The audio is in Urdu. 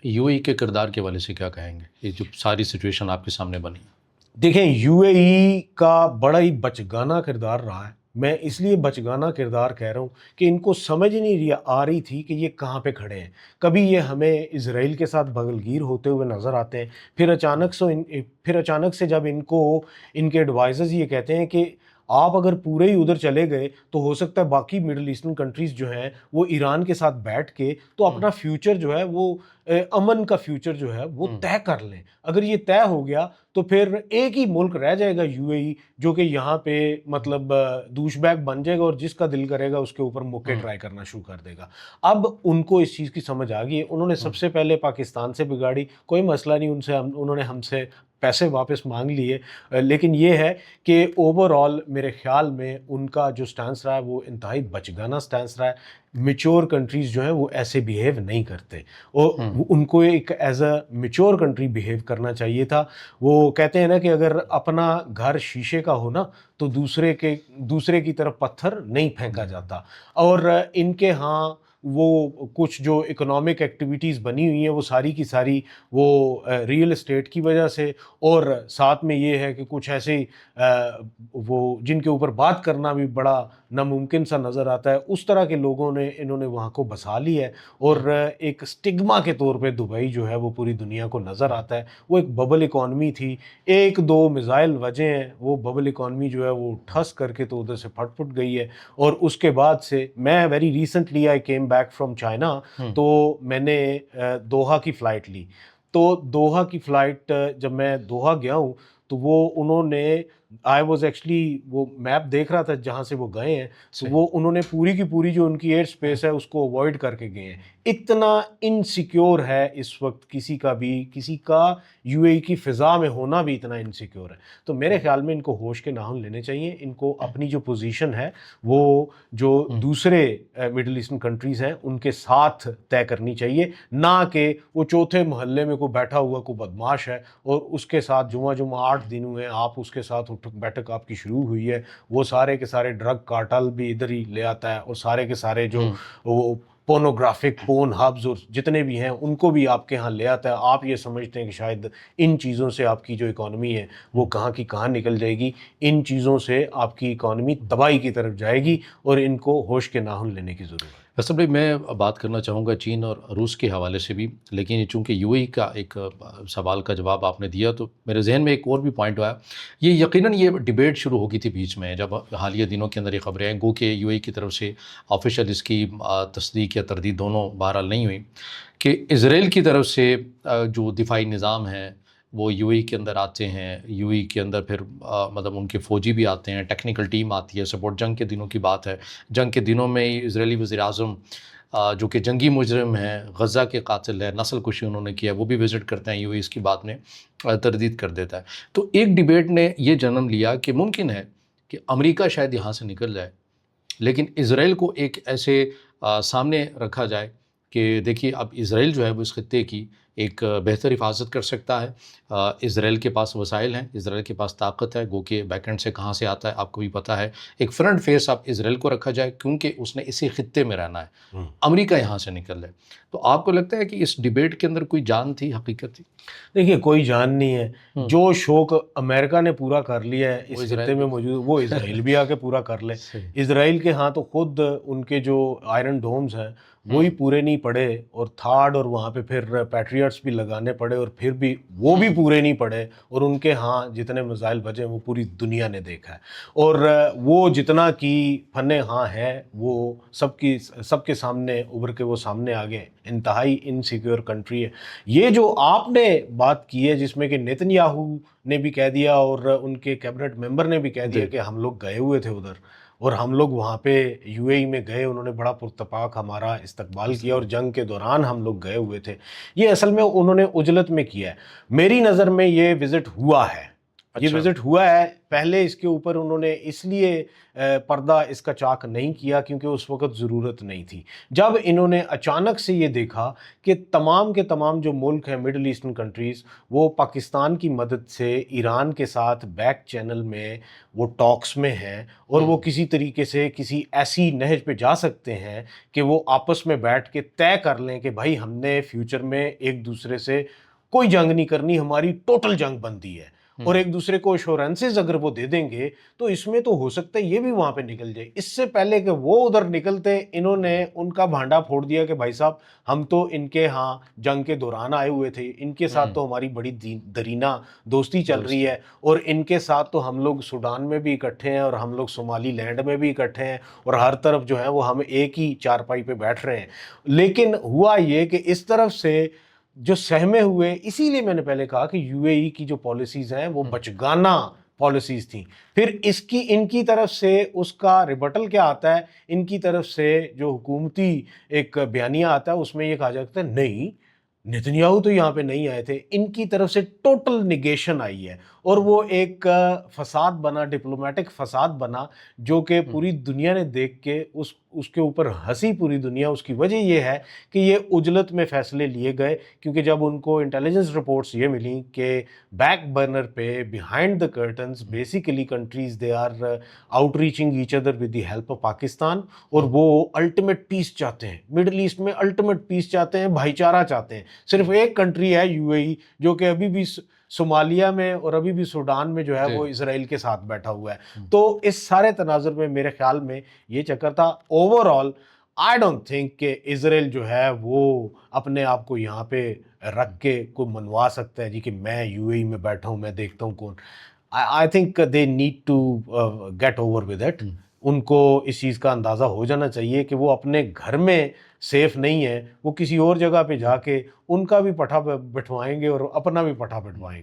یو اے کے کردار کے حوالے سے کیا کہیں گے، یہ جو ساری سچویشن آپ کے سامنے بنی؟ دیکھیں یو اے ای کا بڑا ہی بچگانہ کردار رہا ہے. میں اس لیے بچگانہ کردار کہہ رہا ہوں کہ ان کو سمجھ نہیں آ رہی تھی کہ یہ کہاں پہ کھڑے ہیں. کبھی یہ ہمیں اسرائیل کے ساتھ بغلگیر ہوتے ہوئے نظر آتے ہیں، پھر اچانک سے جب ان کو ان کے ایڈوائزرز یہ کہتے ہیں کہ آپ اگر پورے ہی ادھر چلے گئے تو ہو سکتا ہے باقی مڈل ایسٹرن کنٹریز جو ہیں وہ ایران کے ساتھ بیٹھ کے تو اپنا فیوچر جو ہے وہ امن کا فیوچر جو ہے وہ طے کر لیں. اگر یہ طے ہو گیا تو پھر ایک ہی ملک رہ جائے گا یو اے ای، جو کہ یہاں پہ مطلب دوش بیگ بن جائے گا اور جس کا دل کرے گا اس کے اوپر موقع ٹرائی کرنا شروع کر دے گا. اب ان کو اس چیز کی سمجھ آ گئی ہے. انہوں نے سب سے پہلے پاکستان سے بگاڑی، کوئی مسئلہ نہیں، انہوں نے ہم سے پیسے واپس مانگ لیے، لیکن یہ ہے کہ اوور آل میرے خیال میں ان کا جو سٹانس رہا ہے وہ انتہائی بچگانہ سٹانس رہا ہے. میچور کنٹریز جو ہیں وہ ایسے بیہیو نہیں کرتے، اور ان کو ایک as a mature country behave کرنا چاہیے تھا. وہ کہتے ہیں نا کہ اگر اپنا گھر شیشے کا ہو نا تو دوسرے کی طرف پتھر نہیں پھینکا جاتا. اور ان کے ہاں وہ کچھ جو اکنامک ایکٹیویٹیز بنی ہوئی ہیں وہ ساری کی ساری وہ ریئل اسٹیٹ کی وجہ سے، اور ساتھ میں یہ ہے کہ کچھ ایسے وہ جن کے اوپر بات کرنا بھی بڑا ناممکن سا نظر آتا ہے، اس طرح کے لوگوں نے انہوں نے وہاں کو بسا لی ہے. اور ایک سٹگما کے طور پہ دبئی جو ہے وہ پوری دنیا کو نظر آتا ہے. وہ ایک ببل اکانومی تھی، ایک دو میزائل وجے ہیں، وہ ببل اکانومی جو ہے وہ ٹھس کر کے تو ادھر سے پھٹ گئی ہے. اور اس کے بعد سے میں very recently I came back from China, تو میں نے دوحہ کی فلائٹ لی. تو دوحہ کی فلائٹ جب میں دوحہ گیا ہوں تو وہ انہوں نے آئی واز ایکچولی وہ میپ دیکھ رہا تھا جہاں سے وہ گئے ہیں، تو وہ انہوں نے پوری کی پوری جو ان کی ایئر سپیس ہے اس کو اوائڈ کر کے گئے ہیں. اتنا انسیکیور ہے اس وقت کسی کا یو اے کی فضا میں ہونا بھی اتنا انسیکیور ہے. تو میرے خیال میں ان کو ہوش کے ناخن لینے چاہیے. ان کو اپنی جو پوزیشن ہے وہ جو دوسرے مڈل ایسٹرن کنٹریز ہیں ان کے ساتھ طے کرنی چاہیے، نہ کہ وہ چوتھے محلے میں کوئی بیٹھا ہوا کوئی بدماش ہے اور اس کے ساتھ جمعہ 8 دن ہوئے آپ اس کے ساتھ اٹھک بیٹھک آپ کی شروع ہوئی ہے. وہ سارے کے سارے ڈرگ کارٹل بھی ادھر ہی لے آتا ہے، اور سارے کے سارے جو وہ پورنوگرافک پون ہبز اور جتنے بھی ہیں ان کو بھی آپ کے ہاں لے آتا ہے. آپ یہ سمجھتے ہیں کہ شاید ان چیزوں سے آپ کی جو اکانومی ہے وہ کہاں کی کہاں نکل جائے گی. ان چیزوں سے آپ کی اکانومی تباہی کی طرف جائے گی، اور ان کو ہوش کے ناخن لینے کی ضرورت ہے. اسد بھائی، میں بات کرنا چاہوں گا چین اور روس کے حوالے سے بھی، لیکن چونکہ یو اے کا ایک سوال کا جواب آپ نے دیا تو میرے ذہن میں ایک اور بھی پوائنٹ آیا. یہ یقیناً یہ ڈیبیٹ شروع ہو گئی تھی بیچ میں جب حالیہ دنوں کے اندر یہ خبریں آئیں، گو کہ یو اے کی طرف سے آفیشیل اس کی تصدیق یا تردید دونوں بہرحال نہیں ہوئی، کہ اسرائیل کی طرف سے جو دفاعی نظام ہے وہ یو اے کے اندر آتے ہیں. یو اے کے اندر پھر مطلب ان کے فوجی بھی آتے ہیں، ٹیکنیکل ٹیم آتی ہے سپورٹ. جنگ کے دنوں کی بات ہے، جنگ کے دنوں میں اسرائیلی وزیر اعظم جو کہ جنگی مجرم ہیں، غزہ کے قاتل ہے، نسل کشی انہوں نے کیا، وہ بھی وزٹ کرتے ہیں. یو اے اس کی بات میں تردید کر دیتا ہے. تو ایک ڈیبیٹ نے یہ جنم لیا کہ ممکن ہے کہ امریکہ شاید یہاں سے نکل جائے، لیکن اسرائیل کو ایک ایسے سامنے رکھا جائے کہ دیکھیے اب اسرائیل جو ہے وہ اس خطے کی ایک بہتر حفاظت کر سکتا ہے. اسرائیل کے پاس وسائل ہیں، اسرائیل کے پاس طاقت ہے، گو کہ بیک اینڈ سے کہاں سے آتا ہے آپ کو بھی پتہ ہے. ایک فرنٹ فیس اب اسرائیل کو رکھا جائے کیونکہ اس نے اسی خطے میں رہنا ہے، امریکہ یہاں سے نکل جائے. تو آپ کو لگتا ہے کہ اس ڈیبیٹ کے اندر کوئی جان تھی، حقیقت تھی؟ دیکھیے کوئی جان نہیں ہے. جو شوق امریکہ نے پورا کر لیا ہے اس خطے میں موجود، وہ اسرائیل بھی آ کے پورا کر لے. اسرائیل کے ہاں تو خود ان کے جو آئرن ڈومز ہیں وہی پورے نہیں پڑے، اور تھارڈ اور وہاں پہ پھر پیٹریٹس بھی لگانے پڑے اور پھر بھی وہ بھی پورے نہیں پڑے. اور ان کے ہاں جتنے میزائل بجے وہ پوری دنیا نے دیکھا ہے. اور وہ جتنا کی فن ہاں ہے وہ سب کے سامنے ابھر کے وہ سامنے آگے. انتہائی انسیکیور کنٹری ہے. یہ جو آپ نے بات کی ہے جس میں کہ نیتن یاہو نے بھی کہہ دیا اور ان کے کیبنٹ ممبر نے بھی کہہ دیا کہ ہم لوگ گئے ہوئے تھے ادھر، اور ہم لوگ وہاں پہ یو اے ای میں گئے، انہوں نے بڑا پرتپاک ہمارا استقبال کیا اور جنگ کے دوران ہم لوگ گئے ہوئے تھے. یہ اصل میں انہوں نے عجلت میں کیا ہے. میری نظر میں یہ وزٹ ہوا ہے، یہ اچھا وزٹ ہوا ہے پہلے، اس کے اوپر انہوں نے اس لیے پردہ اس کا چاک نہیں کیا کیونکہ اس وقت ضرورت نہیں تھی۔ جب انہوں نے اچانک سے یہ دیکھا کہ تمام کے تمام جو ملک ہیں مڈل ایسٹرن کنٹریز، وہ پاکستان کی مدد سے ایران کے ساتھ بیک چینل میں وہ ٹاکس میں ہیں اور وہ کسی طریقے سے کسی ایسی نہج پہ جا سکتے ہیں کہ وہ آپس میں بیٹھ کے طے کر لیں کہ بھائی ہم نے فیوچر میں ایک دوسرے سے کوئی جنگ نہیں کرنی، ہماری ٹوٹل جنگ بندی ہے، اور ایک دوسرے کو ایشورنسز اگر وہ دے دیں گے تو اس میں تو ہو سکتا ہے یہ بھی وہاں پہ نکل جائے۔ اس سے پہلے کہ وہ ادھر نکلتے، انہوں نے ان کا بھانڈا پھوڑ دیا کہ بھائی صاحب ہم تو ان کے ہاں جنگ کے دوران آئے ہوئے تھے، ان کے ساتھ تو ہماری بڑی درینہ دوستی چل رہی ہے، اور ان کے ساتھ تو ہم لوگ سوڈان میں بھی اکٹھے ہیں اور ہم لوگ صومالی لینڈ میں بھی اکٹھے ہیں، اور ہر طرف جو ہے وہ ہم ایک ہی چارپائی پہ بیٹھ رہے ہیں۔ لیکن ہوا یہ کہ اس طرف سے جو سہمے ہوئے، اسی لیے میں نے پہلے کہا کہ یو اے ای کی جو پالیسیز ہیں وہ بچگانہ پالیسیز تھیں۔ پھر ان کی طرف سے اس کا ریبٹل کیا آتا ہے، ان کی طرف سے جو حکومتی ایک بیانیہ آتا ہے اس میں یہ کہا جاتا ہے نہیں، نتنیاہو تو یہاں پہ نہیں آئے تھے، ان کی طرف سے ٹوٹل نیگیشن آئی ہے، اور وہ ایک فساد بنا، ڈپلومیٹک فساد بنا، جو کہ پوری دنیا نے دیکھ کے اس کے اوپر ہنسی پوری دنیا۔ اس کی وجہ یہ ہے کہ یہ عجلت میں فیصلے لیے گئے، کیونکہ جب ان کو انٹیلیجنس رپورٹس یہ ملیں کہ بیک برنر پہ behind the curtains basically countries they are out reaching each other with the help of Pakistan, اور وہ الٹیمیٹ پیس چاہتے ہیں، مڈل ایسٹ میں الٹیمیٹ پیس چاہتے ہیں، بھائی چارہ چاہتے ہیں۔ صرف ایک کنٹری ہے یو اے ای جو کہ ابھی بھی صومالیہ میں اور ابھی بھی سوڈان میں جو ہے وہ اسرائیل کے ساتھ بیٹھا ہوا ہے۔ تو اس سارے تناظر میں میرے خیال میں یہ چکر تھا۔ Over all I don't think کہ اسرائیل جو ہے وہ اپنے آپ کو یہاں پہ رکھ کے کوئی منوا سکتا ہے جی کہ میں یو اے ای میں بیٹھا ہوں، میں دیکھتا ہوں کون۔ I think they need to get over with it. ان کو اس چیز کا اندازہ ہو جانا چاہیے کہ وہ اپنے گھر میں سیف نہیں ہے، وہ کسی اور جگہ پہ جا کے ان کا بھی پٹھا بٹھوائیں گے اور اپنا بھی پٹھا بٹھوائیں گے۔